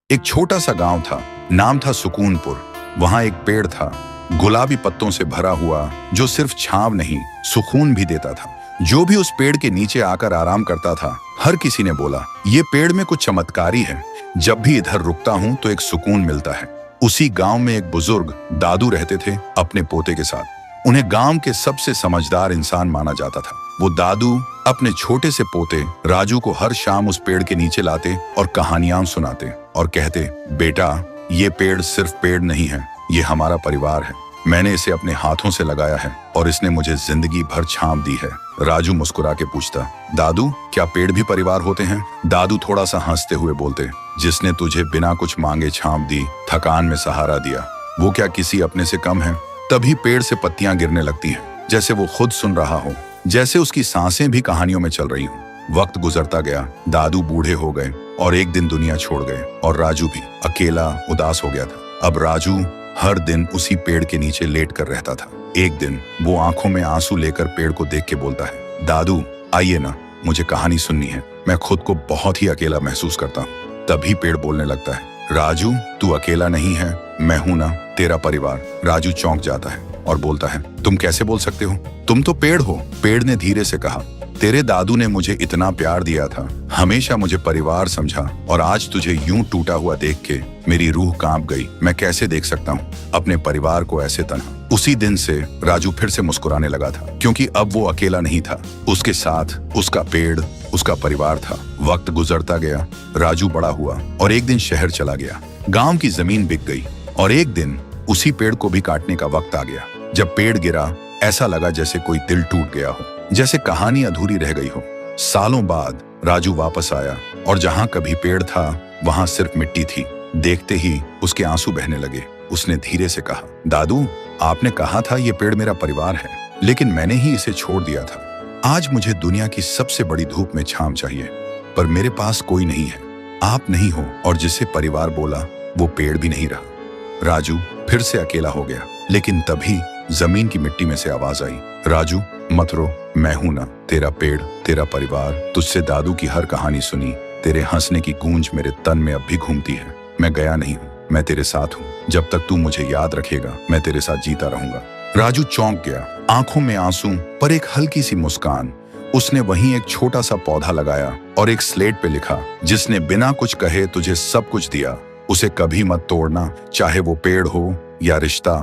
एक छोटा सा गांव था, नाम था सुकूनपुर। वहां एक पेड़ था, गुलाबी पत्तों से भरा हुआ, जो सिर्फ छांव नहीं, सुकून भी देता था। जो भी उस पेड़ के नीचे आकर आराम करता था, हर किसी ने बोला, ये पेड़ में कुछ चमत्कारी है। जब भी इधर रुकता हूं तो एक सुकून मिलता है। उसी गांव में एक बुजुर्ग दादू रहते थे, अपने पोते के साथ। उन्हें गांव के सबसे समझदार इंसान माना जाता था। वो दादू अपने छोटे से पोते राजू को हर शाम उस पेड़ के नीचे लाते और कहानियां सुनाते और कहते, बेटा, ये पेड़ सिर्फ पेड़ नहीं है, ये हमारा परिवार है। मैंने इसे अपने हाथों से लगाया है और इसने मुझे जिंदगी भर छांव दी है। राजू मुस्कुरा के पूछता, दादू, क्या पेड़ भी परिवार होते हैं? दादू थोड़ा सा हंसते हुए बोलते, जिसने तुझे बिना कुछ मांगे छांव दी, थकान में सहारा दिया, वो क्या किसी अपने से कम है? तभी पेड़ से पत्तियां गिरने लगती हैं, जैसे वो खुद सुन रहा हो, जैसे उसकी सांसें भी कहानियों में चल रही हों। वक्त गुजरता गया, दादू बूढ़े हो गए और एक दिन दुनिया छोड़ गए और राजू भी अकेला उदास हो गया था। अब राजू हर दिन उसी पेड़ के नीचे लेट कर रहता था। एक दिन वो आंखों में आंसू लेकर पेड़ को देख के बोलता है, दादू, आइए ना, मुझे कहानी सुननी है। मैं खुद को बहुत ही अकेला महसूस करता हूँ। तभी पेड़ बोलने लगता है, राजू, तू अकेला नहीं है, मैं हूं ना, तेरा परिवार। राजू चौंक जाता है और बोलता है, तुम कैसे बोल सकते हो? तुम तो पेड़ हो। पेड़ ने धीरे से कहा, तेरे दादू ने मुझे इतना प्यार दिया था, हमेशा मुझे परिवार समझा, और आज तुझे यूं टूटा हुआ देख के मेरी रूह कांप गई। मैं कैसे देख सकता हूँ अपने परिवार को ऐसे तन्हा? उसी दिन से राजू फिर से मुस्कुराने लगा था, क्योंकि अब वो अकेला नहीं था। उसके साथ उसका पेड़, उसका परिवार था। वक्त गुजरता गया, राजू बड़ा हुआ और एक दिन शहर चला गया। गांव की जमीन बिक गई और एक दिन उसी पेड़ को भी काटने का वक्त आ गया। जब पेड़ गिरा, ऐसा लगा जैसे कोई दिल टूट गया हो, जैसे कहानी अधूरी रह गई हो। सालों बाद राजू वापस आया और जहां कभी पेड़ था, वहां सिर्फ मिट्टी थी। देखते ही उसके आंसू बहने लगे। उसने धीरे से कहा, दादू, आपने कहा था ये पेड़ मेरा परिवार है, लेकिन मैंने ही इसे छोड़ दिया था। आज मुझे दुनिया की सबसे बड़ी धूप में छांव चाहिए, पर मेरे पास कोई नहीं है। आप नहीं हो, और जिसे परिवार बोला वो पेड़ भी नहीं रहा। राजू फिर से अकेला हो गया, लेकिन तभी जमीन की मिट्टी में से आवाज आई, राजू, मत रो, मैं हूं ना, तेरा पेड़, तेरा परिवार। तुझसे दादू की हर कहानी सुनी, तेरे हंसने की गूंज मेरे तन में अब भी घूमती है। मैं गया नहीं हूं, मैं तेरे साथ हूं। जब तक तू मुझे याद रखेगा, मैं तेरे साथ जीता रहूंगा। राजू चौंक गया, आंखों में आंसू पर एक हल्की सी मुस्कान। उसने वहीं एक छोटा सा पौधा लगाया और एक स्लेट पे लिखा, जिसने बिना कुछ कहे तुझे सब कुछ दिया, उसे कभी मत तोड़ना, चाहे वो पेड़ हो या रिश्ता।